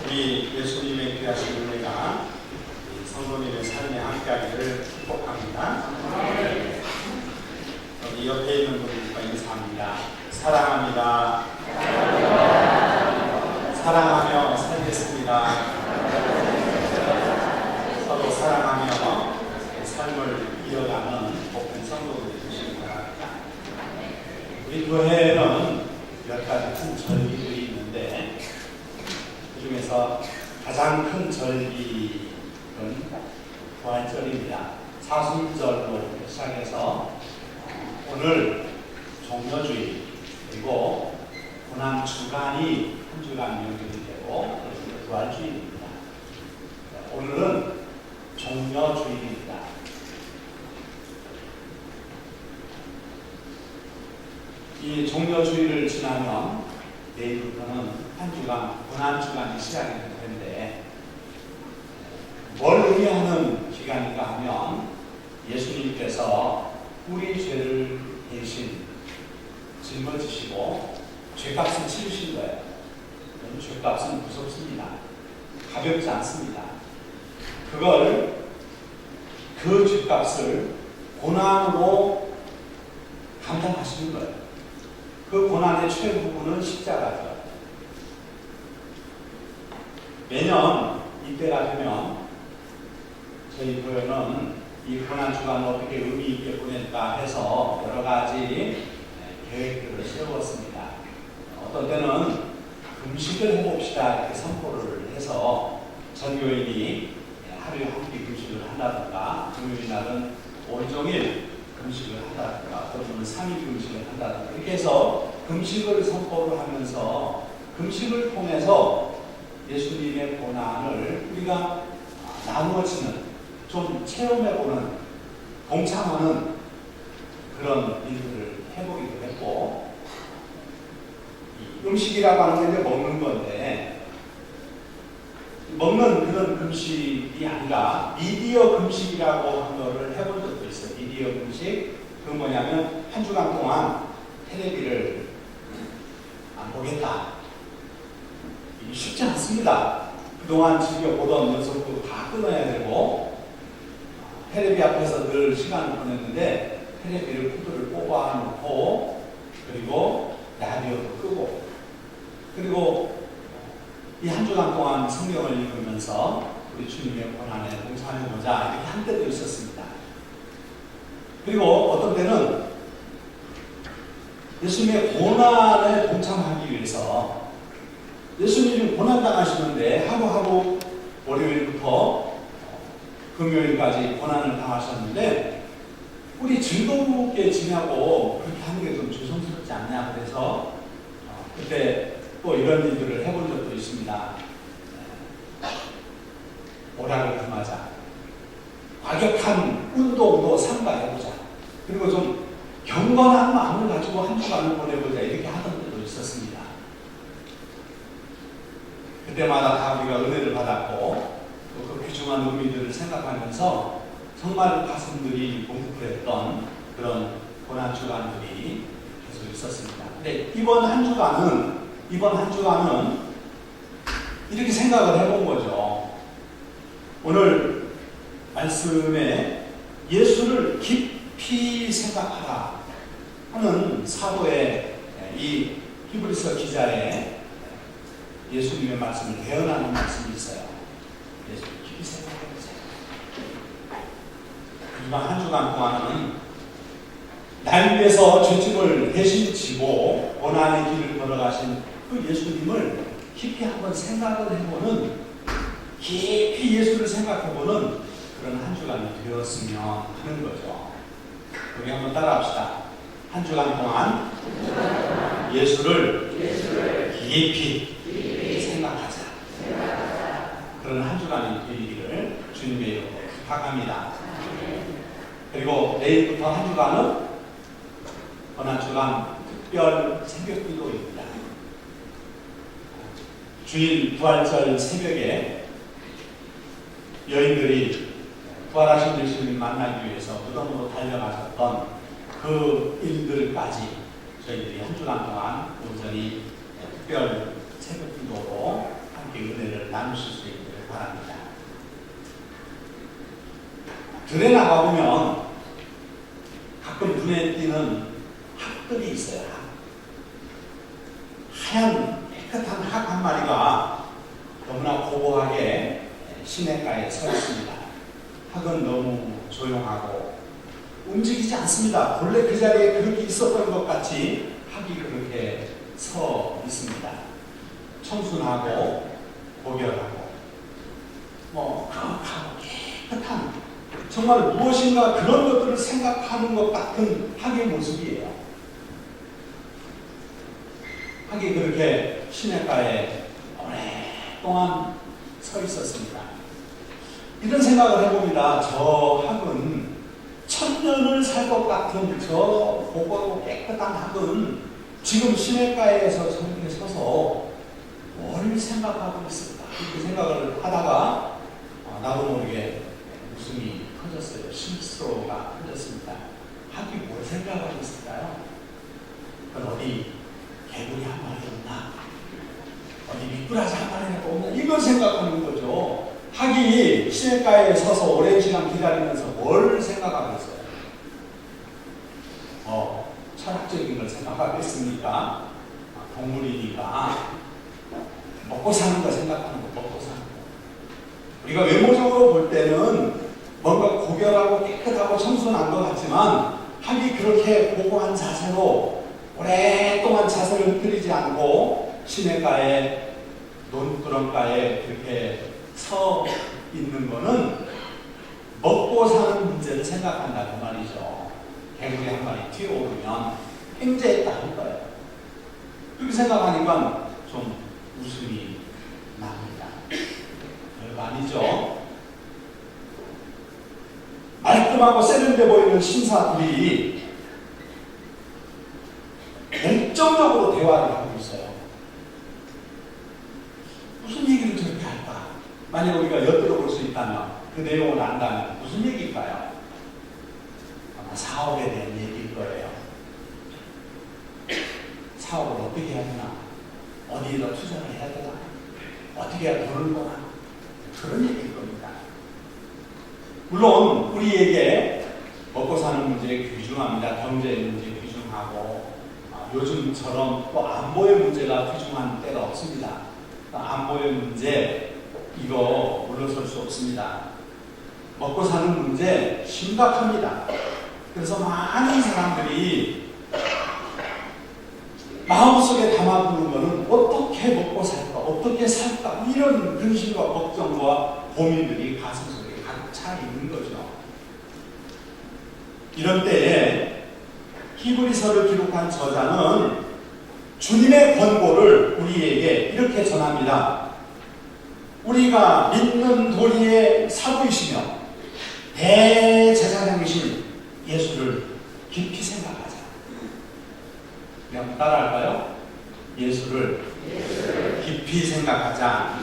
우리 예수님의 귀하신 은혜가 성도님의 삶에 함께하기를 축복합니다. 여기 옆에 있는 분들과 인사합니다. 사랑합니다. 사랑하며 살겠습니다. 서로 사랑하며 삶을 이어가는 복된 성도들이 되시기 바랍니다. 우리 교회에는 몇 가지 큰 절기들이 있는데 그 중에서 가장 큰 절기는 부활절입니다. 사순절로 시작해서 오늘 종려주일 그리고 고난주간이 한 주간 연결이 되고 부활주일입니다. 오늘은 종려주일입니다. 이 종려주일을 지나면 내일부터는 한 주간 고난주간이 시작이 될 텐데 뭘 의미하는 기간인가 하면 예수님께서 우리 죄를 대신 짊어지시고 죄값을 치르신 거예요. 죄값은 무섭습니다. 가볍지 않습니다. 그 죄값을 고난으로 감당하시는 거예요. 그 고난의 최후부는 십자가죠. 매년 이때가 되면 저희 교회는 이 고난주간을 어떻게 의미 있게 보낼까 해서 여러 가지 계획들을 세웠습니다. 어떤 때는 금식을 해봅시다 이렇게 선포를 해서 전교인이 하루에 한 끼 금식을 한다든가 금요일 날은 온종일 금식을 한다든가 어떤 분은 3일 금식을 한다든가 이렇게 해서 금식을 선포를 하면서 금식을 통해서 예수님의 고난을 우리가 나누어지는 좀 체험해보는 동참하는 그런 일들을 해보기도 했고 음식이라고 하는 게 먹는 건데 먹는 그런 금식이 아니라 미디어 금식이라고 한 거를 해본 적도 있어요. 미디어 금식 그건 뭐냐면 한 주간 동안 텔레비를 안 보겠다. 쉽지 않습니다. 그동안 즐겨보던 연속도 다 끊어야 되고 텔레비 앞에서 늘 시간을 보냈는데 텔레비를 코드를 뽑아놓고 그리고 라디오도 끄고 그리고 이 한 주간 동안 성경을 읽으면서 우리 주님의 고난에 동참해보자 이렇게 한 때도 있었습니다. 그리고 어떤 때는 예수님의 고난에 동참하기 위해서 예수님이 고난당하시는데 하루하루 월요일부터 금요일까지 고난을 당하셨는데 우리 즐겁게 지내고 그렇게 하는 게 좀 조심스럽지 않냐 그래서 그때 또 이런 일들을 해본 적도 있습니다. 오락을 금하자. 과격한 운동도 삼가해보자. 그리고 좀 경건한 마음을 가지고 한 주간을 보내보자 이렇게 하던 때도 있었습니다. 그때마다 다 우리가 은혜를 받았고 또 그 귀중한 의미들을 생각하면서 정말 가슴들이 뭉클했던 그런 고난주간들이 계속 있었습니다. 근데 이번 한 주간은 이렇게 생각을 해본 거죠. 오늘 말씀에 예수를 깊이 생각하라 하는 사도의 이 히브리서 기자의 예수님의 말씀을 대언하는 말씀이 있어요. 예수를 깊이 생각해보세요. 이번 한 주간 동안은 날 위해서 죄짐을 대신 지고 고난의 길을 걸어가신 그 예수님을 깊이 한번 생각을 해보는 깊이 예수를 생각해보는 그런 한 주간이 되었으면 하는 거죠. 우리 한번 따라합시다. 한 주간 동안 예수를 깊이 생각하자. 그런 한 주간이 되기를 주님의 이름으로 부탁합니다. 그리고 내일부터 한 주간은 고난주간 특별 새벽기도입니다. 주일 부활절 새벽에 여인들이 부활하신 예수님을 만나기 위해서 무덤으로 달려가셨던 그 일들까지 저희들이 한 주간 동안 온전히 특별 새벽기도로 함께 은혜를 이야기를 나누실 수 있기를 바랍니다. 들에 나가보면 가끔 눈에 띄는 학들이 있어요. 하얀 깨끗한 학 한 마리가 너무나 고고하게 시냇가에 서 있습니다. 학은 너무 조용하고 움직이지 않습니다. 본래 그 자리에 그렇게 있었던 것 같이 학이 그렇게 서 있습니다. 청순하고 고결하고 거룩하고 깨끗한, 정말 무엇인가 그런 것들을 생각하는 것 같은 학의 모습이에요. 학이 그렇게 시냇가에 오랫동안 서 있었습니다. 이런 생각을 해봅니다. 저 학은 천년을 살 것 같은 저 고고하고 깨끗한 학은 지금 시냇가에서 저렇게 서서 뭘 생각하고 있을까? 이렇게 생각을 하다가 나도 모르게 웃음이 터졌어요. 실소가 터졌습니다. 학이 뭘 생각하고 있을까요? 그건 어디 개구리 한 마리였나? 어디 미꾸라지 한 마리가 없나? 이걸 생각하는 거죠. 학이 시냇가에 서서 오랜 시간 기다리면서 뭘 생각하고 있어요? 철학적인 걸 생각하겠습니까? 동물이니까 먹고 사는 거 생각하는 거, 먹고 사는 거. 우리가 외모적으로 볼 때는 뭔가 고결하고 깨끗하고 청순한 것 같지만 학이 그렇게 고고한 자세로 오랫동안 자세를 흐트리지 않고 시냇가에 논두렁가에 그렇게 서 있는 거는 먹고 사는 문제를 생각한다 그 말이죠. 개구리 한 마리 튀어오르면 횡재했다 할 거예요. 그렇게 생각하니까 좀 웃음이 납니다. 별거 아니죠. 말끔하고 세련돼 보이는 신사들이 열정적으로 대화를 하고 있어요. 무슨 얘기를 저렇게 할까? 만약 우리가 엿들어볼 수 있다면, 그 내용을 안다면 무슨 얘기일까요? 아마 사업에 대한 얘기일 거예요. 사업을 어떻게 해야 되나? 어디에다 투자를 해야 되나? 어떻게 해야 돈을 버나? 그런 얘기일 겁니다. 물론 우리에게 먹고 사는 문제 귀중합니다. 경제 문제 귀중하고 요즘처럼 또 안보의 문제가 귀중한 때가 없습니다. 안보의 문제 이거 물러설 수 없습니다. 먹고 사는 문제 심각합니다. 그래서 많은 사람들이 마음속에 담아두는 것은 어떻게 먹고 살까, 어떻게 살까, 이런 근심과 걱정과 고민들이 가슴속에 가득 차 있는 거죠. 이런 때에 히브리서를 기록한 저자는 주님의 권고를 우리에게 이렇게 전합니다. 우리가 믿는 도리의 사부이시며 대제사장이신 예수를 깊이 생각하자. 그냥 따라할까요? 예수를 깊이 생각하자.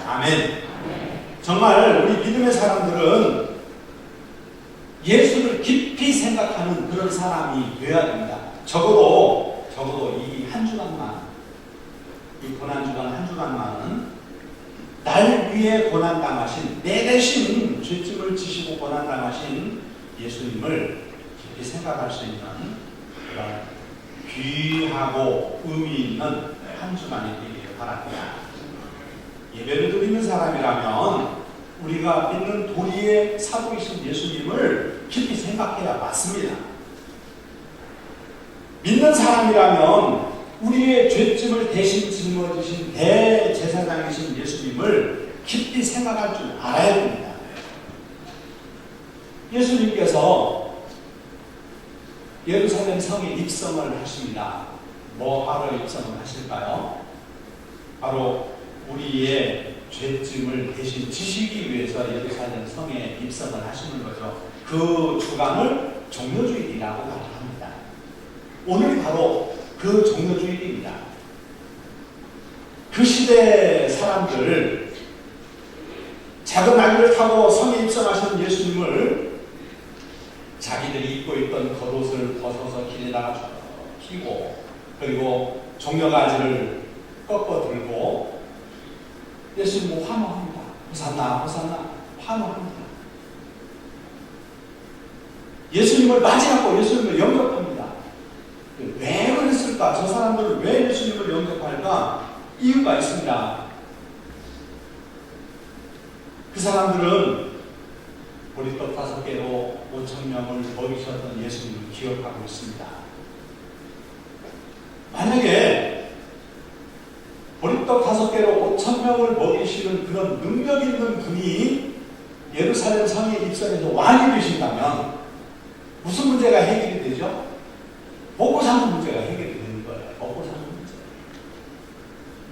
아멘. 정말 우리 믿음의 사람들은 예수를 깊이 생각하는 그런 사람이 되어야 됩니다. 적어도 이 한 주간만, 이 고난주간 한 주간만은 날 위해 고난당하신, 내 대신 죄짐을 지시고 고난당하신 예수님을 깊이 생각할 수 있는 그런 귀하고 의미 있는 한 주간이 되기를 바랍니다. 예배를 드리는 사람이라면 우리가 믿는 도리의 사부이신 예수님을 깊이 생각해야 맞습니다. 믿는 사람이라면 우리의 죄짐을 대신 짊어지신 대제사장이신 예수님을 깊이 생각할 줄 알아야 됩니다. 예수님께서 예루살렘 성에 입성을 하십니다. 뭐 하러 입성을 하실까요? 바로 우리의 죄짐을 대신 지시기 위해서 예루살렘 성에 입성을 하시는 거죠. 그 주간을 종려주일이라고 말합니다. 오늘이 바로 그 종려주일입니다. 그 시대 사람들, 작은 나귀를 타고 성에 입성하신 예수님을 자기들이 입고 있던 겉옷을 벗어서 길에다가 끼고, 그리고 종려가지를 꺾어 들고 예수님은 환호합니다. 호산나 호산나 환호합니다. 예수님을 맞이하고 예수님을 영접합니다. 왜 그랬을까? 저 사람들은 왜 예수님을 영접할까? 이유가 있습니다. 그 사람들은 보리떡 5개로 5,000명을 먹이셨던 예수님을 기억하고 있습니다. 만약에 보리떡 5개로 5,000명을 먹이시는 그런 능력 있는 분이 예루살렘 성에 입성해서 왕이 되신다면 무슨 문제가 해결이 되죠? 먹고 사는 문제가 해결이 되는 거예요. 먹고 사는 문제.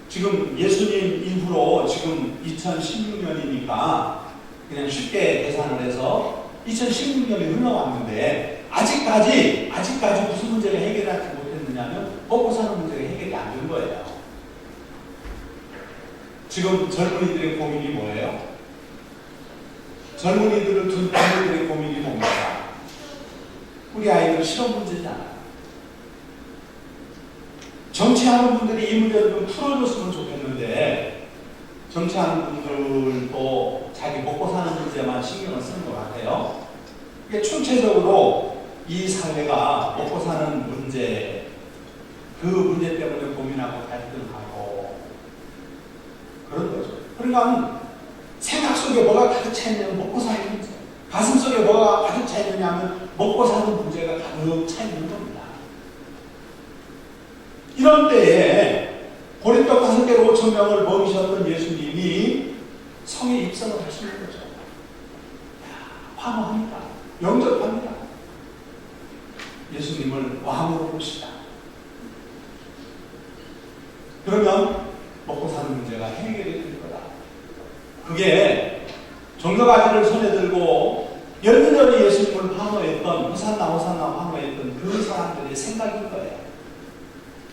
지금 예수님 이후로 지금 2016년이니까 그냥 쉽게 계산을 해서 2016년이 흘러왔는데 아직까지 무슨 문제가 해결하지 못했느냐면 먹고 사는 문제가 해결이 안 된 거예요. 지금 젊은이들의 고민이 뭐예요? 젊은이들을 둔 부모들의 고민이 뭡니까? 우리 아이들 실업 문제잖아요. 정치하는 분들이 이 문제를 좀 풀어줬으면 좋겠는데 정치하는 분들도 자기 먹고 사는 문제만 신경을 쓰는 것 같아요. 이게 총체적으로 이 사회가 먹고 사는 문제, 그 문제 때문에 고민하고 갈등하고 그런 거죠. 그러니까 생각 속에 뭐가 가득 차 있냐면 먹고 사는 문제, 가슴 속에 뭐가 가득 차 있느냐면 먹고 사는 문제가 가득 차 있는 겁니다. 이런 때에 보리떡 5개로 5,000명을 먹이셨던 예수님이 성에 입성을 하시는 거죠. 환호합니다. 영접합니다. 예수님을 왕으로 보시다. 그러면 먹고 사는 문제가 해결이 될 거다. 그게 종려가지를 손에 들고 열렬히 예수님을 환호했던, 호산나 호산나 환호했던 그 사람들의 생각인 거예요.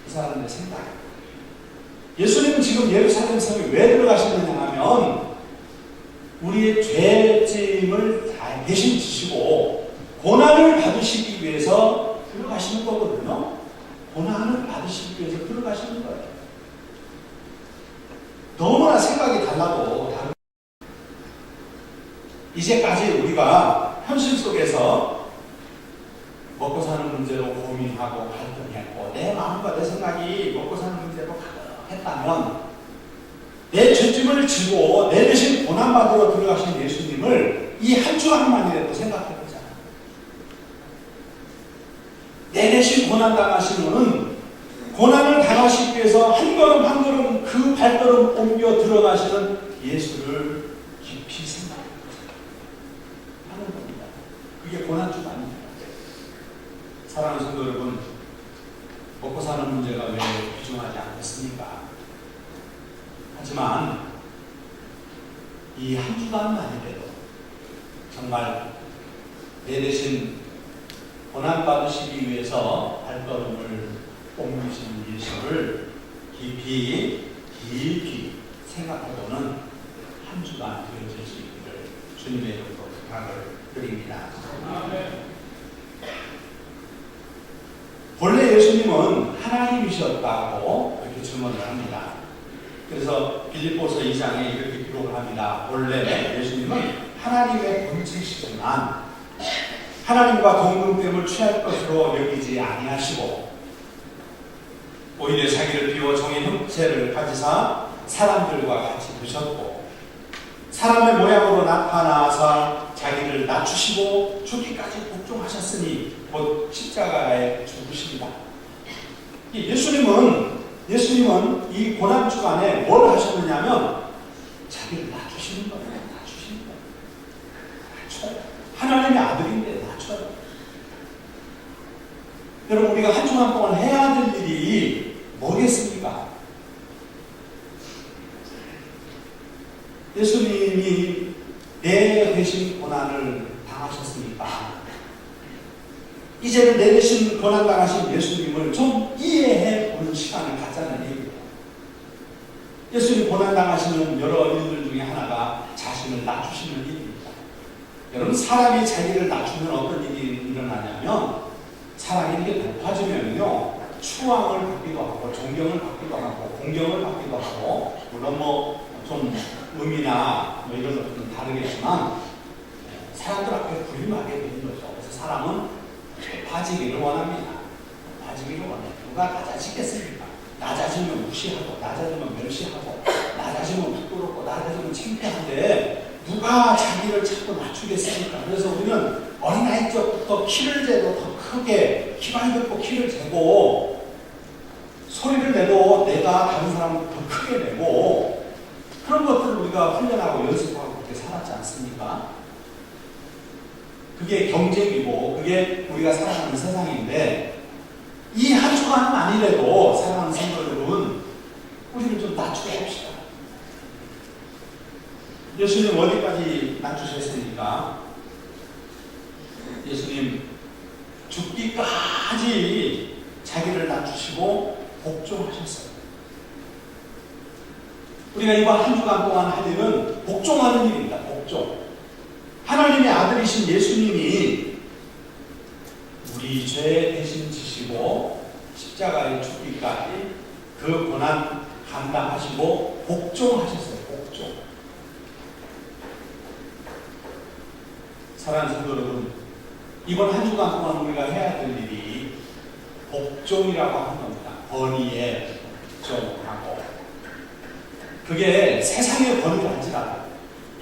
그 사람들의 생각. 예수님은 지금 예루살렘 성에 왜 들어가시느냐 하면 우리의 죄짐을 다 대신 지시고 고난을 받으시기 위해서 들어가시는 거거든요. 고난을 받으시기 위해서 들어가시는 거예요. 너무나 생각이 달라도 다른. 이제까지 우리가 현실 속에서 먹고 사는 문제로 고민하고 갈등했고 내 마음과 내 생각이 먹고 사는 문제로 가득했다면 내 죄짐을 지고 내 대신 고난받으러 들어가신 예수님을 이 한 주간만이라도 생각해보자. 내 대신 고난당하신 분은 고난을 당하시기 위해서 한 걸음 한 걸음 그 발걸음 옮겨 들어가시는 예수를 깊이 생각하는 겁니다. 그게 고난주가 아닙니다. 사랑하는 성도 여러분, 먹고 사는 문제가 왜 귀중하지 않겠습니까? 하지만 이 한 주간만이라도 정말 내 대신 고난받으시기 위해서 발걸음을 옮기시는 예수를 깊이 생각해보는 한 주간 되어질 수 있기를 주님의 이름으로 부탁을 드립니다. 본래 예수님은 하나님이셨다고 이렇게 증언을 합니다. 그래서 빌립보서 2장에 이렇게 기록을 합니다. 본래 예수님은 하나님의 본체시지만 하나님과 동등됨을 취할 것으로 여기지 아니하시고 오히려 자기를 비워 종의 형체를 가지사 사람들과 같이 드셨고 사람의 모양으로 나타나서 자기를 낮추시고 죽기까지 복종하셨으니 곧 십자가에 죽으십니다. 예수님은 이 고난 주간에 뭘 하셨느냐면 자기를 낮추시는 거예요. 낮추시는 거예요. 낮춰요. 하나님의 아들인데 낮춰요. 여러분, 우리가 한 주간 동안 해야 될 일이 뭐겠습니까? 예수님이 내 대신 고난을 당하셨으니까 이제는 내 대신 고난 당하신 예수님을 좀 이해해 보는 시간을 갖자는 얘기예요. 예수님 고난 당하시는 여러 일들 중에 하나가 자신을 낮추시는 일입니다. 여러분, 사람이 자기를 낮추면 어떤 일이 일어나냐면 사람이 이렇게 높아지면요 추앙을 받기도 하고 존경을 받기도 하고 공경을 받기도 하고 물론 좀 의미나 뭐 이런 것들은 다르겠지만 사람들 앞에 부림하게 되는 거죠. 그래서 사람은 높아지기를 원합니다. 높아지기를 원해요. 누가 낮아지겠습니까? 낮아지면 무시하고, 낮아지면 멸시하고, 낮아지면 부끄럽고, 낮아지면 창피한데 누가 자기를 자꾸 낮추겠습니까? 그래서 우리는 어린아이 때부터 키를 재도 더 크게, 키가 높고 키를 재고, 소리를 내도 내가 다른 사람을 더 크게 내고, 그런 것들을 우리가 훈련하고 연습하고 그렇게 살았지 않습니까? 그게 경쟁이고, 그게 우리가 살아가는 세상인데, 이 한 주간만이라도 사랑하는 성도 여러분, 우리를 좀 낮추어 봅시다. 예수님 어디까지 낮추셨습니까? 예수님 죽기까지 자기를 낮추시고 복종하셨어요. 우리가 이번 한 주간 동안 할 일은 복종하는 일입니다. 복종. 하나님의 아들이신 예수님이 우리 죄 대신 지시고 십자가에 죽기까지 그 고난 감당하시고 복종하셨어요. 복종. 사랑하는 성도 여러분, 이번 한 주간 동안 우리가 해야 될 일이 복종이라고 하는 겁니다. 권위에 복종하고. 그게 세상의 권위가 아니라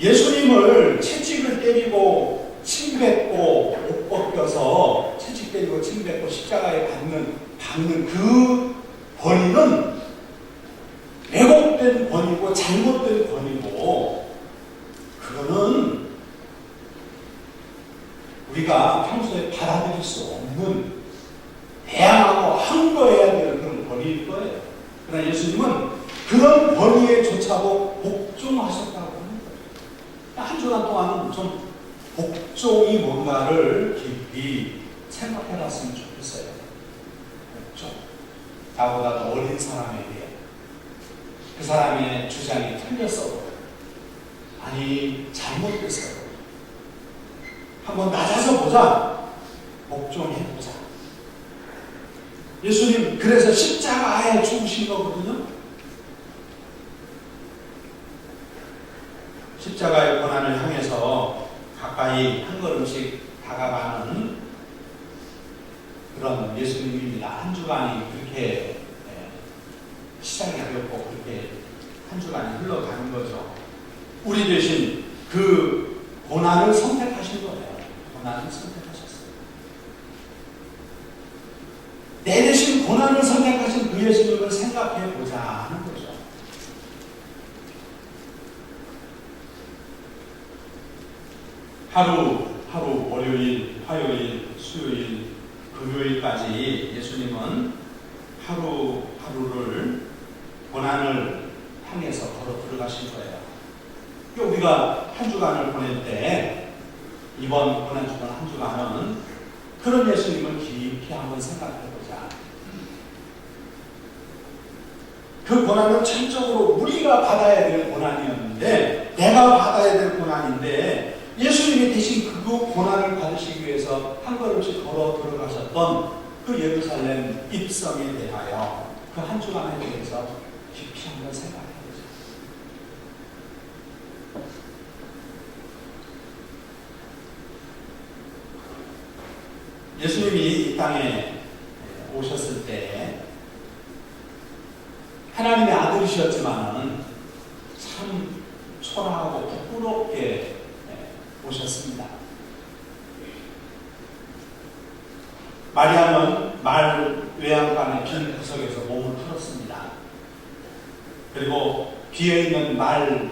예수님을 채찍을 때리고 침뱉고 옷 벗겨서 채찍 때리고 침뱉고 십자가에 박는 그 권위는 왜곡된 권위고 잘못된 권위고, 그거는 우리가 평소에 받아들일 수 없는 대항하고 항거해야 되는 그런 권위일 거예요. 그러나 예수님은 그런 권위에 조차도 복종하셨다고 하는 거예요. 한 주간 동안은 좀 복종이 뭔가를 깊이 생각해 봤으면 좋겠어요. 복종. 나보다 더 어린 사람에게 그 사람의 주장이 틀렸어도, 아니 잘못됐어도 한번 낮아서 보자. 복종해 보자. 예수님 그래서 십자가에 죽으신 거거든요. 십자가의 고난을 향해서 가까이 한 걸음씩 다가가는 그런 예수님입니다. 한 주간이 그렇게 시작이 되었고 그렇게 한 주간이 흘러가는 거죠. 우리 대신 그 고난을 선택하신 거예요. 고난을 선택하셨어요. 내 대신 고난을 선택하신 그 예수님을 생각해 보자 하는 거죠. 하루 월요일, 화요일, 수요일, 금요일까지 예수님은 하루하루를 고난을 향해서 걸어 들어가신 거예요. 우리가 한 주간을 보낼 때, 이번 고난 주간 한 주간은 그런 예수님을 깊이 한번 생각해 보자. 그 고난은 전적으로 우리가 받아야 될 고난이었는데, 내가 받아야 될 고난인데, 예수님이 대신 그 고난을 받으시기 위해서 한 걸음씩 걸어 들어가셨던 그 예루살렘 입성에 대하여 그 한 주간에 대해서 깊이 한번 생각해 보죠. 예수님이 이 땅에 오셨을 때 하나님의 아들이셨지만은 참 초라하고 부끄럽게 오셨습니다. 마리아는 말 외양간의 빈 구석에서 몸을 풀었습니다. 그리고 비어있는 말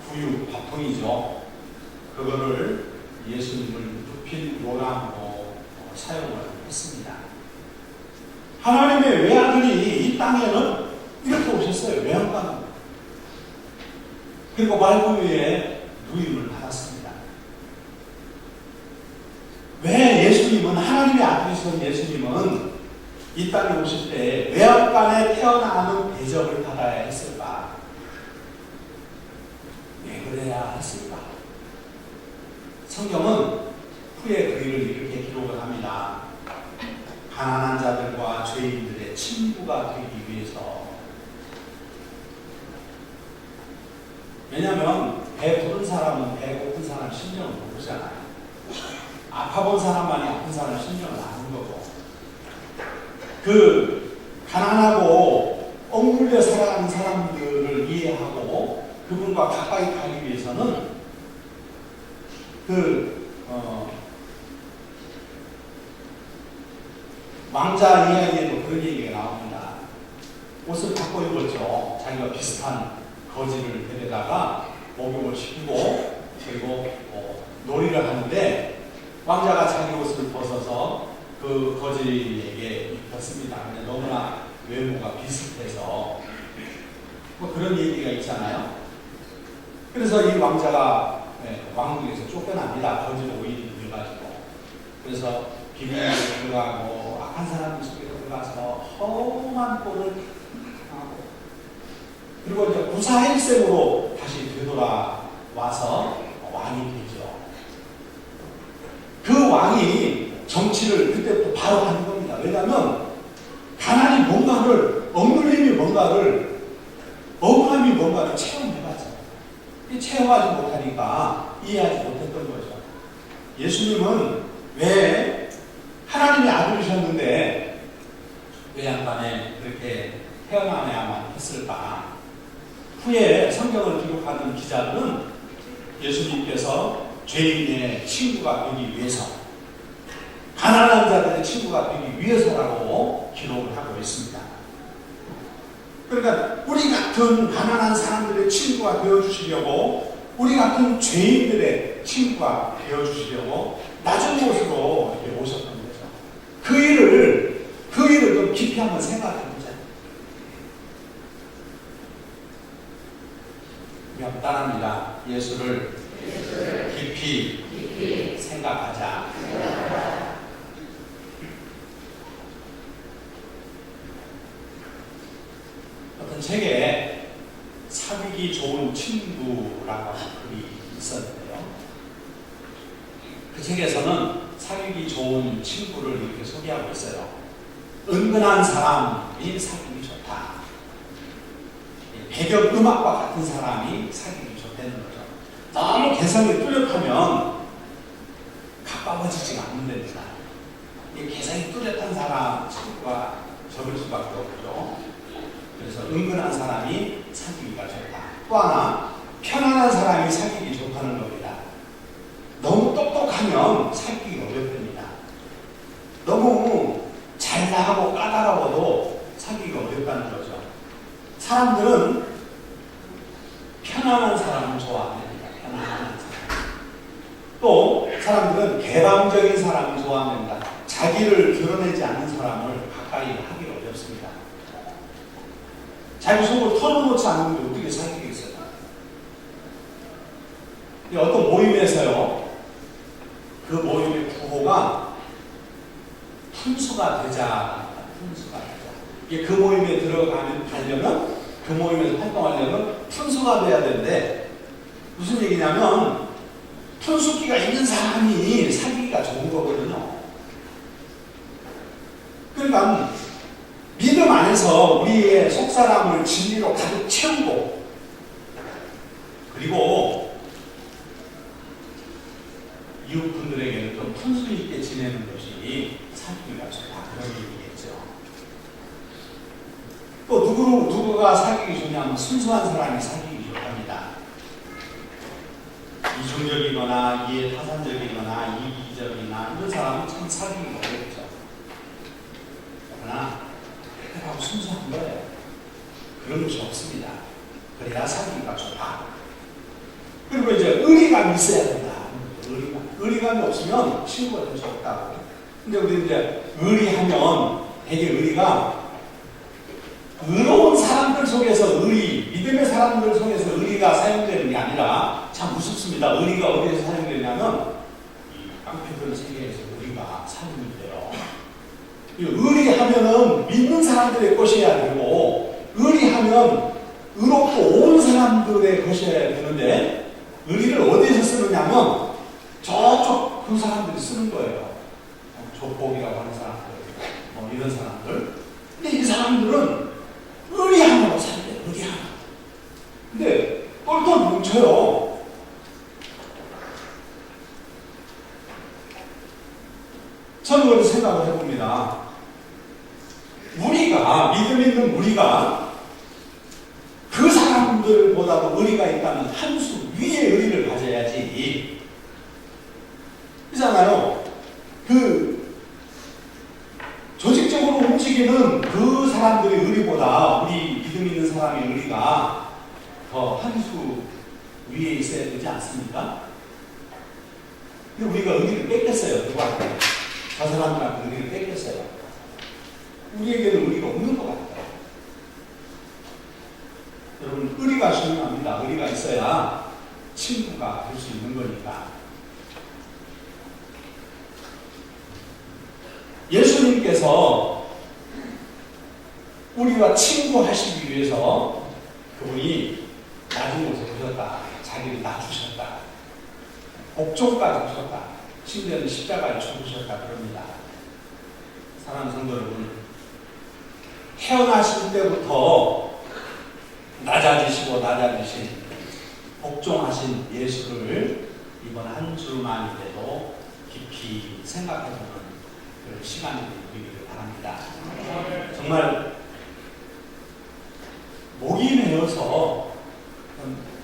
구유 밥통이죠. 그거를 예수님을 눕힌 요람으로 사용을 했습니다. 하나님의 외아들이 이 땅에는 이렇게 오셨어요. 외양간은. 그리고 말구유에 누임을 받았습니다. 왜 예수님은, 하나님의 아들이신 예수님은 이 땅에 오실 때 외양간에 태어나는 대접을 받아야 했을까? 왜 그래야 했을까? 성경은 후에 그 일을 이렇게 기록을 합니다. 가난한 자들과 죄인들의 친구가 되기 위해서 왜냐하면 배 부른 사람은 배 고픈 사람 심정을 모르잖아요. 아파본 사람만이 아픈 사람 심정을 아는 거고, 그 가난하고 억눌려 살아가는 사람들을 이해하고 그분과 가까이 가기 위해서는 왕자 이야기에도 그런 얘기가 나옵니다. 옷을 바꿔 입었죠. 자기가 비슷한 거지를 데려다가 목욕을 시키고 그리고 놀이를 하는데 왕자가 자기 옷을 벗어서 그 거지에게 입혔습니다. 근데 너무나 외모가 비슷해서 뭐 그런 얘기가 있잖아요. 그래서 이 왕자가 왕궁에서 쫓겨납니다. 거지를 오인이 돼가지고. 그래서 비밀에 들어가고 악한 사람 속에 들어가서 험한 꼴을 하고, 그리고 이제 구사일생으로 다시 되돌아와서 왕이 되죠. 그 왕이 정치를 그때부터 바로 하는 겁니다. 왜냐하면 가난이 뭔가를, 억눌림이 뭔가를, 억울함이 뭔가를 체험해봤죠. 체험하지 못하니까 이해하지 못했던 거죠. 예수님은 왜 하나님의 아들이셨는데 왜 양반에 그렇게 태어나야만 했을까? 후에 성경을 기록하는 기자들은 예수님께서 죄인의 친구가 되기 위해서, 가난한 자들의 친구가 되기 위해서라고 기록을 하고 있습니다. 그러니까 우리 같은 가난한 사람들의 친구가 되어주시려고, 우리 같은 죄인들의 친구가 되어주시려고 낮은 곳으로 이렇게 오셨던 거죠. 그 일을 좀 깊이 한번 생각해 보자. 따라합니다. 예수를 깊이 생각하자. 어떤 책에 사귀기 좋은 친구라고 하는 글이 있었는데요. 그 책에서는 사귀기 좋은 친구를 이렇게 소개하고 있어요. 은근한 사람이 사귀기 좋다. 배경 음악과 같은 사람이 사귀기 좋다는 거죠. 너무 개성이 뚜렷하면 가까워지지가 않는답니다. 개성이 뚜렷한 사람 친구가 적을 수밖에 없죠. 그래서 은근한 사람이 사귀기가 좋다. 또 하나, 편안한 사람이 사귀기 좋다는 겁니다. 너무 똑똑하면 사귀기 어렵답니다. 너무 잘나가고 까다로워도 사귀기가 어렵다는 거죠. 사람들은 편안한 사람을 좋아합니다. 편안한 사람. 또 사람들은 개방적인 사람을 좋아합니다. 자기를 드러내지 않는 사람을 가까이 하기 어렵습니다. 자기 속을 털어놓지 않는데 어떻게 사귀겠어요? 어떤 모임에서요, 그 모임의 구호가 fun수가 되자. 그 모임에 가려면, 그 모임에서 활동하려면 fun수가 돼야 되는데, 무슨 얘기냐면 fun수기가 있는 사람이 사귀기가 좋은 거거든요. 그러니까 믿음 안에서 우리의 속사람을 진리로 가득 채우고, 그리고 이웃분들에게는 좀 fun수 있게 지내는 것이 사귀기가 좋다. 그런 얘기겠죠. 또 누구가 사귀기 좋냐면 순수한 사람이 사귀기 좋답니다. 이중적이거나 이해타산적이거나 이기적이나 이런 사람은 참 사귀기가 어렵죠. 그러나 하고 순수한 거예요. 그런 것이 없습니다. 그래야 사귀기가 좋다. 그리고 이제 의리감이 있어야 된다. 의리감이 없으면 친구가 될 수 없다고. 근데 우리 이제 의리하면 되게 의리가 의로운 사람들 속에서 믿음의 사람들 속에서 의리가 사용되는 게 아니라 참 우습습니다. 의리가 어디에서 사용되냐면 이 깡패들 세계에서 의리가 사용돼요. 의리하면은 믿는 사람들의 것이어야 되고, 의리하면 의롭고 온 사람들의 것이어야 되는데, 의리를 어디에서 쓰느냐면 저쪽 그 사람들이 쓰는 거예요. 조폭이라고 하는 사람들, 이런 사람들. 근데 이 사람들은 의리하냐고 살래, 의리하냐. 근데 똘똘 뭉쳐 저요. 저는 그렇게 생각을 해봅니다. 우리가, 믿음 있는 우리가 그 사람들보다도 의리가 있다면 한 수 위의 의리를 가져야지. 그렇잖아요. 그 조직적으로 움직이는 그 사람들의 의리보다 우리 믿음 있는 사람의 의리가 더 한 수 위에 있어야 되지 않습니까? 근데 우리가 의리를 뺏겼어요. 누구한테? 저 사람들한테 의리를 뺏겼어요. 우리에게는 의리가 없는 것 같아요. 여러분, 의리가 중요합니다. 의리가 있어야 친구가 될 수 있는 거니까. 예수님께서 우리와 친구하시기 위해서 그분이 낮은 곳에 두셨다. 자기를 낮추셨다. 복종까지 주셨다. 심지어는 십자가에 죽으셨다. 그럽니다. 사랑하는 성도 여러분, 태어나실 때부터 낮아지시고 낮아지신 복종하신 예수를 이번 한 주만이라도 깊이 생각해보는 그런 시간이 되기를 바랍니다. 정말 목이 메어서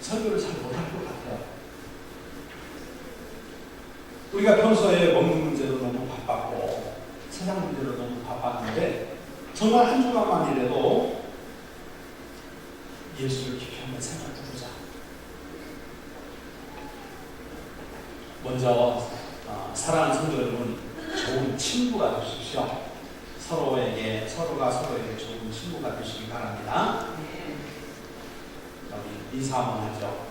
설교를 잘 못할 것 같아요. 우리가 평소에 먹는 문제로 너무 바빴고 세상 문제로 너무 바빴는데 정말 한 주간만이라도 예수를 깊이 한번 생각해보자. 먼저 사랑하는 성도 여러분, 좋은 친구가 되십시오. 서로가 서로에게 좋은 친구가 되시기 바랍니다. 여기 인사 한번 하죠.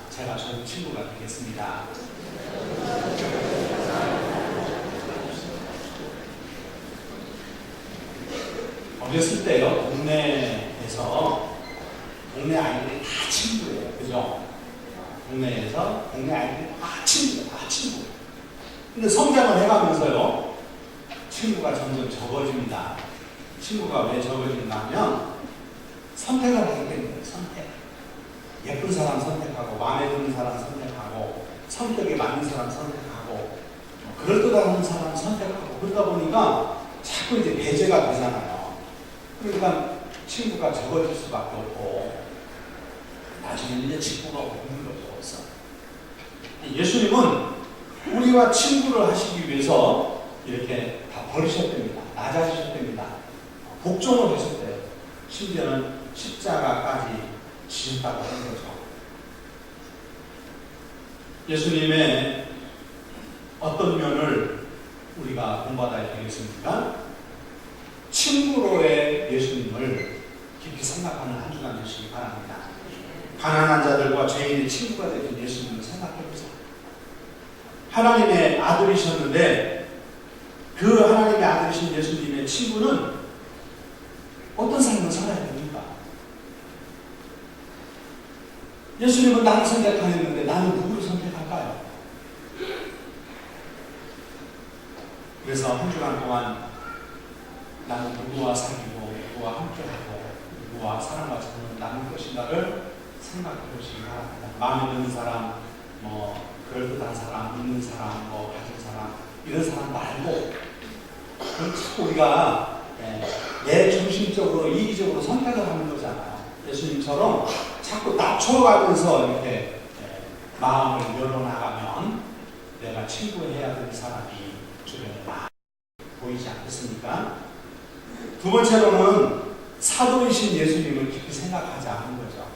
제가 좋은 친구가 되겠습니다. 어렸을 때요, 동네에서 동네 아이들이 다 친구예요. 그죠? 동네에서 동네 아이들이 다 친구예요. 다 친구. 근데 성장을 해가면서요, 친구가 점점 적어집니다. 친구가 왜 적어진가 하면 선택을 하기 때문에. 선택. 예쁜 사람 선택하고 마음에 드는 사람 선택하고 성격에 맞는 사람 선택하고 그럴듯한 사람 선택하고 그러다 보니까 자꾸 이제 배제가 되잖아요. 그러니까 친구가 적어질 수밖에 없고 나중에는 이제 친구가 없는 것도 없어. 예수님은 우리와 친구를 하시기 위해서 이렇게 다 버리셨답니다. 낮아지셨답니다. 복종을 하셨대요. 심지어는 십자가까지 지셨다고 하는 거죠. 예수님의 어떤 면을 우리가 본받아야 되겠습니까? 친구로의 예수님을 깊이 생각하는 한 주간 되시기 바랍니다. 가난한 자들과 죄인의 친구가 되신 예수님을 생각해보자. 하나님의 아들이셨는데 그 하나님의 아들이신 예수님의 친구는 어떤 삶을 살아야 됩니까? 예수님은 나를 선택하였는데 나는 누구를 선택할까요? 그래서 한 주간 동안 나는 누구와 사귀고 누구와 함께하고 누구와 사랑과 정을 나눌 것인가를 생각해 보시기 바랍니다. 마음에 드는 사람, 그럴듯한 사람, 있는 사람, 가진 사람, 이런 사람 말고 그건 자꾸 우리가 내 중심적으로 이기적으로 선택을 하는 거잖아요. 예수님처럼 자꾸 낮춰가면서 이렇게 마음을 열어나가면 내가 친구해야 될 사람이 주변에 많이 보이지 않겠습니까? 두 번째로는 사도이신 예수님을 깊이 생각하지 않는 거죠.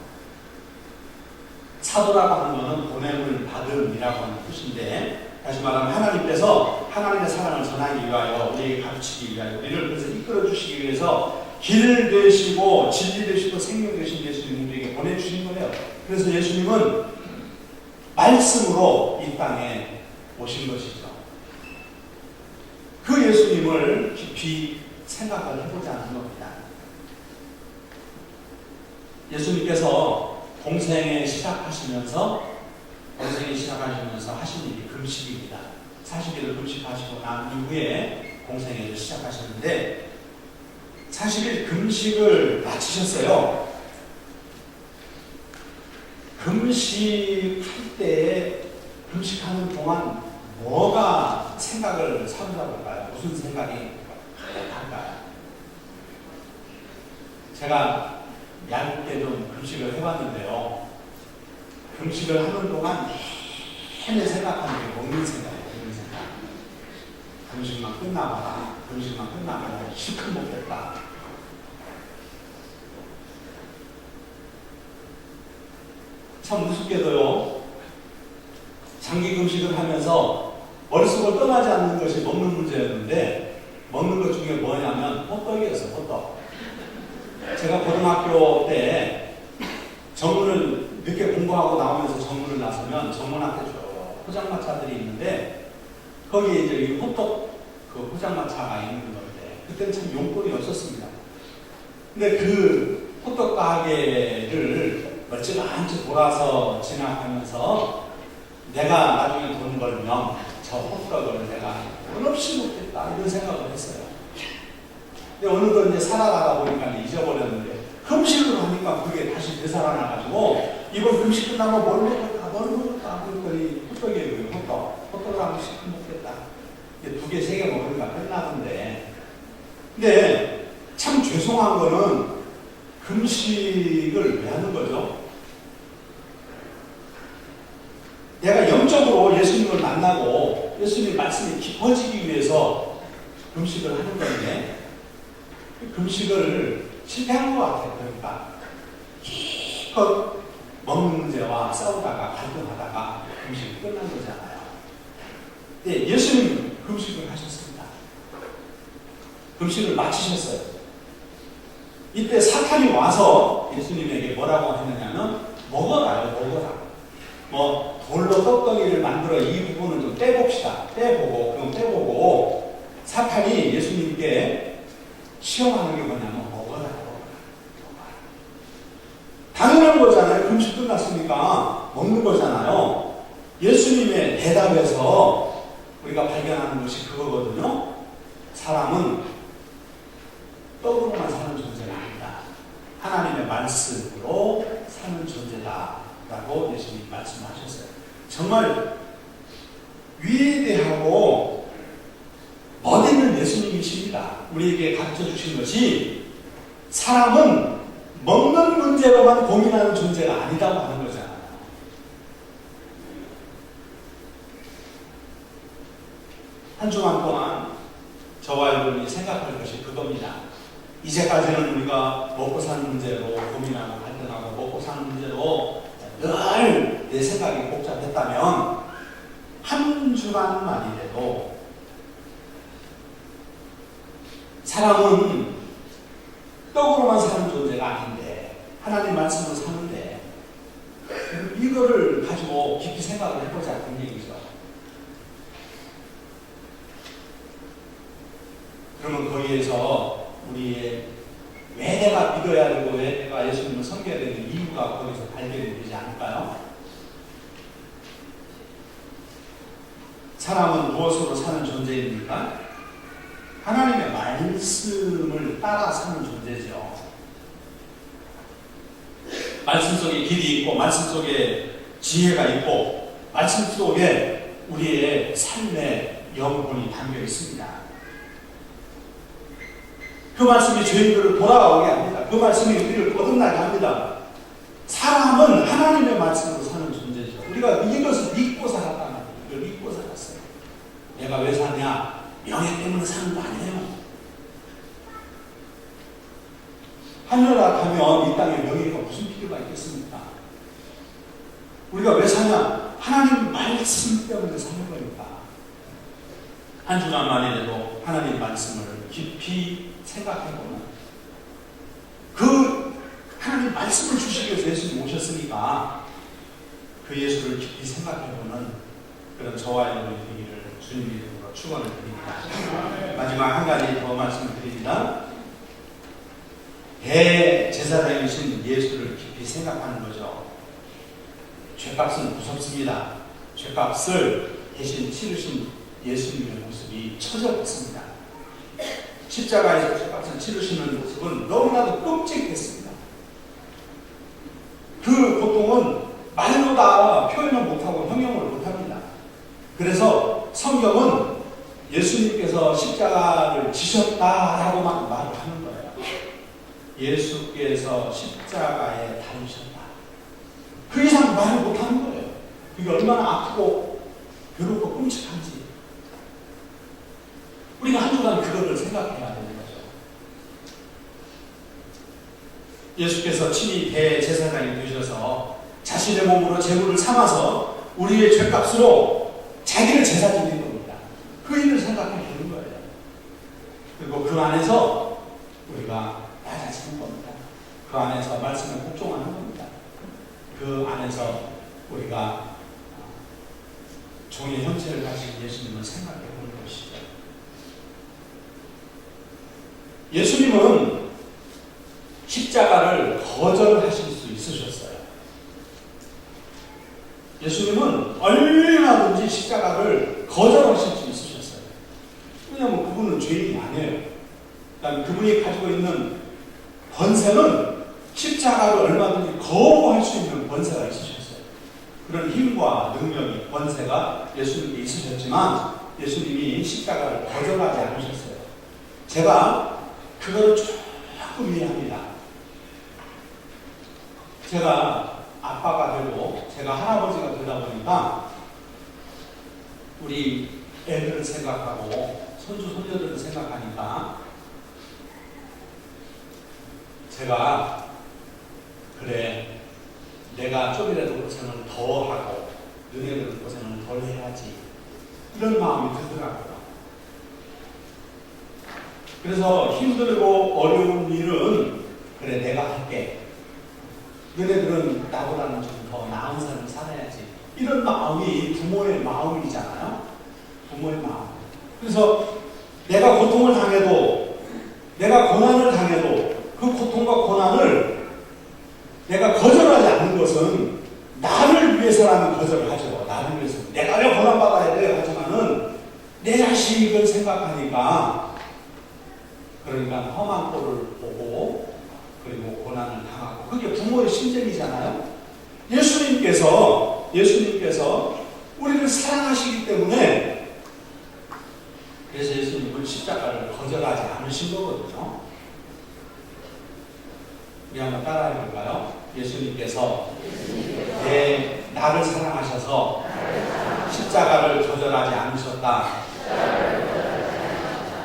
사도라고 하는 것은 보냄을 받음이라고 하는 뜻인데, 다시 말하면 하나님께서 하나님의 사랑을 전하기 위하여 우리에게 가르치기 위하여 우리를 그래서 이끌어 주시기 위해서 길 되시고 진리 되시고 생명 되신 예수님을 우리에게 보내주신 거예요. 그래서 예수님은 말씀으로 이 땅에 오신 것이죠. 그 예수님을 깊이 생각을 해보자는 겁니다. 예수님께서 공생에 시작하시면서 하신 일이 금식입니다. 40일을 금식하시고 난 이후에 공생애를 시작하셨는데 40일 금식을 마치셨어요. 금식할 때 금식하는 동안 뭐가 생각을 사로잡을까요? 무슨 생각이 갈까요? 제가 얇게 좀 금식을 해봤는데요. 금식을 하는 동안 내내 생각하는 게 먹는 생각이에요. 먹는 생각. 금식만 끝나봐라. 금식만 끝나봐라. 실컷 먹겠다. 참 우습게도요. 장기 금식을 하면서 머릿속을 떠나지 않는 것이 먹는 문제였는데 먹는 것 중에 뭐냐면 호떡이었어요. 호떡. 제가 고등학교 때 정문을 늦게 공부하고 나오면서 정문을 나서면 정문 앞에 포장마차들이 있는데 거기에 이제 이 호떡 그 포장마차가 있는 건데 그때는 참 용돈이 없었습니다. 근데 그 호떡 가게를 멀찌감치 돌아서 지나가면서 내가 나중에 돈 벌면 저 호떡을 내가 끝없이 먹겠다 이런 생각을 했어요. 근데 어느덧 이제 살아가다 보니까 잊어버렸는데 금식을 하니까 그게 다시 되살아나가지고 이번 금식 끝나면 뭘 먹을까 그랬더니 호떡이에요. 호떡을 하고 싶어 먹겠다. 두 개, 세 개 먹으니까 끝나던데. 근데 참 죄송한 거는 금식을 왜 하는 거죠? 내가 영적으로 예수님을 만나고 예수님 말씀이 깊어지기 위해서 금식을 하는 건데 금식을 실패한 것 같아요. 그러니까 기껏 먹는 문제와 싸우다가 갈등하다가 금식이 끝난 거잖아요. 네, 예수님 금식을 하셨습니다. 금식을 마치셨어요. 이때 사탄이 와서 예수님에게 뭐라고 했느냐면 먹어라요. 먹어라. 뭐 돌로 떡덩이를 만들어 이 부분은 좀 떼봅시다. 떼보고 사탄이 예수님께 시험하는 게 뭐냐면 먹어라. 당연한 거잖아요. 금식 끝났으니까 먹는 거잖아요. 예수님의 대답에서 우리가 발견하는 것이 그거거든요. 사람은 떡으로만 사는 존재가 아니다. 하나님의 말씀으로 사는 존재다라고 예수님이 말씀하셨어요. 정말 위대하고 멋있는 예수님이십니다. 우리에게 가르쳐 주신 것이 사람은 먹는 문제로만 고민하는 존재가 아니다고 하는 거잖아요. 한 주간 동안 저와 여러분이 생각할 것이 그겁니다. 이제까지는 우리가 먹고 사는 문제로 고민하고 갈등하고 먹고 사는 문제로 늘 내 생각이 복잡했다면 한 주간만이라도 사람은 떡으로만 사는 존재가 아닌데 하나님 말씀으로 사는데 이거를 가지고 깊이 생각을 해보자 그런 얘기죠. 그러면 거기에서 우리의 왜 내가 믿어야 되고 왜 내가 예수님을 섬겨야 되는 이유가 거기서 발견이 되지 않을까요? 사람은 무엇으로 사는 존재입니까? 하나님의 말씀을 따라 사는 존재죠. 말씀 속에 길이 있고 말씀 속에 지혜가 있고 말씀 속에 우리의 삶의 영혼이 담겨 있습니다. 그 말씀이 저희들을 돌아오게 합니다. 그 말씀이 우리를 거듭나게 합니다. 사람은 하나님의 말씀으로 사는 존재죠. 우리가 이것을 믿고 살았단 말이에요. 이걸 믿고 살았어요. 내가 왜 사냐? 명예 때문에 사는 거 아니에요. 하늘나라 가면 이 땅에 명예가 무슨 필요가 있겠습니까? 우리가 왜 사냐? 하나님 말씀 때문에 사는 거니까. 한 주간만이라도 하나님 말씀을 깊이 생각해보면 그 하나님 말씀을 주시기 위해서 예수님 오셨으니까 그 예수를 깊이 생각해보는 그런 저와 여러분이 되기를 주님 이름으로 축원을 드립니다. 마지막 한 가지 더 말씀을 드립니다. 대제사장이신 예수를 깊이 생각하는 거죠. 죄값은 무섭습니다. 죄값을 대신 치르신 예수님의 모습이 처절했습니다. 십자가에서 죄값을 치르시는 모습은 너무나도 끔찍했습니다. 그 고통은 다 표현을 못하고 형용을 못합니다. 그래서 성경은 예수님께서 십자가를 지셨다라고 막 말을 하는 거예요. 예수께서 십자가에 달리셨다. 그 이상 말을 못하는 거예요. 그게 얼마나 아프고 괴롭고 끔찍한지. 우리가 한 주간 그거를 생각해야 되는 거죠. 예수께서 친히 대제사장이 되셔서 자신의 몸으로 제물을 삼아서 우리의 죄값으로 자기를 제사 드린 겁니다. 그 일을 생각해 보는 거예요. 그리고 그 안에서 우리가 낮아지는 겁니다. 그 안에서 말씀에 복종하는 겁니다. 그 안에서 우리가 종의 형체를 가진 예수님을 생각해 보는 것이죠. 예수님은 십자가를 거절하실 수 있으셨어요. 예수님은 얼마든지 십자가를 거절하실 수 있으셨어요. 왜냐하면 그분은 죄인이 아니에요. 그러니까 그분이 가지고 있는 번세는 십자가를 얼마든지 거부할 수 있는 번세가 있으셨어요. 그런 힘과 능력이, 번세가 예수님께 있으셨지만 예수님이 십자가를 거절하지 않으셨어요. 제가 그거를 조금 이해합니다. 제가 아빠가 되고 제가 할아버지가 되다 보니까 우리 애들을 생각하고 손주 손녀들을 생각하니까 제가 그래 내가 좀이라도 고생을 더 하고 너네들은 고생을 덜 해야지 이런 마음이 들더라고요. 그래서 힘들고 어려운 일은 그래 내가 할게. 너네들은 나보다는 좀 더 나은 삶을 살아야지. 이런 마음이 부모의 마음이잖아요. 부모의 마음. 그래서 내가 고통을 당해도 내가 고난을 당해도 그 고통과 고난을 내가 거절하지 않는 것은 나를 위해서라면 거절을 하죠. 나를 위해서. 내가 왜 고난받아야 돼? 하지만은 내 자식을 생각하니까 그러니까 험한 꼴을 보고 그리고 고난을 당하고 그게 부모의 심정이잖아요. 예수님께서 우리를 사랑하시기 때문에 그래서 예수님은 십자가를 거절하지 않으신 거거든요. 우리 한번 따라해 볼까요? 예수님께서 나를 사랑하셔서 십자가를 거절하지 않으셨다.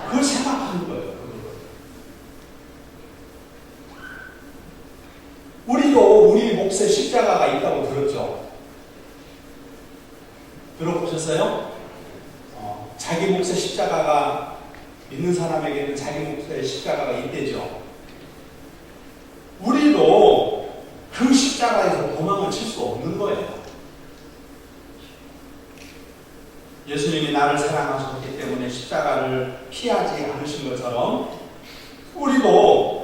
그걸 생각하는 거예요. 우리도 우리 몫에 십자가가 있다고 들었죠? 들어보셨어요? 자기 몫에 십자가가 있는 사람에게는 자기 몫에 십자가가 있대죠. 우리도 그 십자가에서 도망을 칠 수 없는 거예요. 예수님이 나를 사랑하셨기 때문에 십자가를 피하지 않으신 것처럼 우리도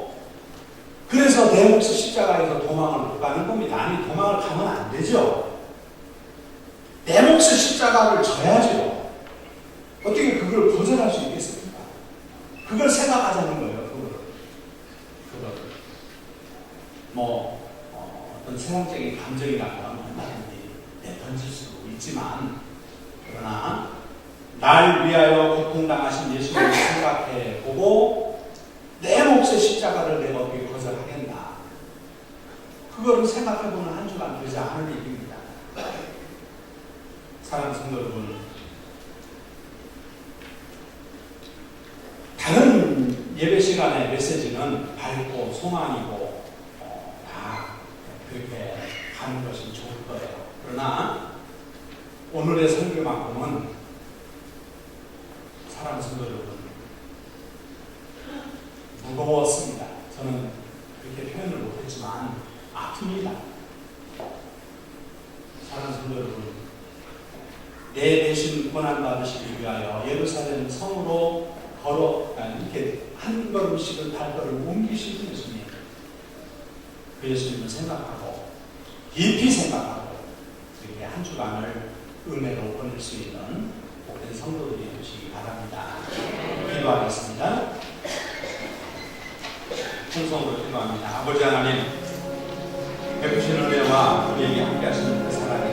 그래서 내 몫의 십자가에서 도망을 못 가는 겁니다. 아니 도망을 가면 안 되죠. 내 몫의 십자가를 져야죠. 어떻게 그걸 거절할 수 있겠습니까? 그걸 생각하자는 거예요. 그걸. 어떤 세상적인 감정이라면 얼마든지 내던질 수도 있지만 그러나 날 위하여 고통당하신 예수님을 생각해 보고 내 몫의 십자가를 내가 어떻게 거절하겠나. 그거를 생각해보는 한 주간 되지 않을 일입니다. 사랑하는 성도 여러분, 다른 예배 시간의 메시지는 밝고 소망이고 다 그렇게 가는 것이 좋을 거예요. 그러나 오늘의 설교만큼은 사랑하는 성도 여러분 무거웠습니다. 저는 그렇게 표현을 못했지만 아픕니다. 사랑하는 성도 여러분, 내 대신 고난받으시기 위하여 예루살렘 성으로 이렇게 한 걸음씩은 발걸음 옮기시는 예수님, 그 예수님을 생각하고 깊이 생각하고 이렇게 한 주간을 은혜로 보낼 수 있는 복된 성도들이 되시기 바랍니다. 기도하겠습니다. 충성으로 기도합니다. 아버지 하나님, 베푸신 은혜와 우리에게 함께 하시는 그 사랑이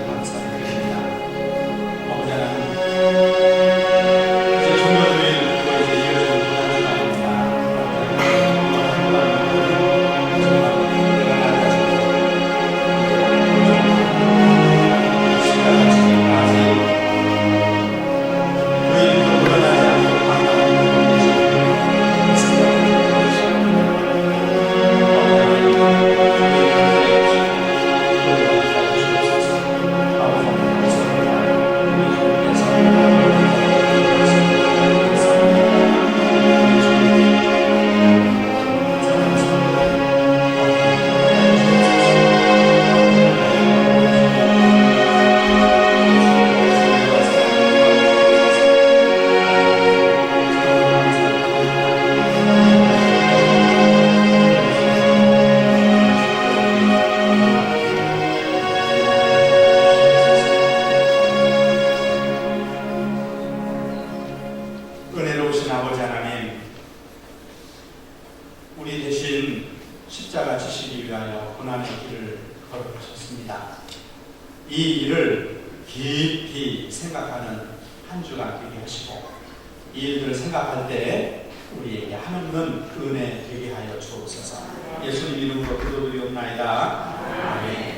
이루시기 위하여 고난의 길을 걸어가셨습니다. 이 일을 깊이 생각하는 한 주간 되게 하시고 이 일들을 생각할 때 우리에게 한없는 은혜 되게 하여 주옵소서. 예수님 이름으로 기도드리옵나이다. 아멘.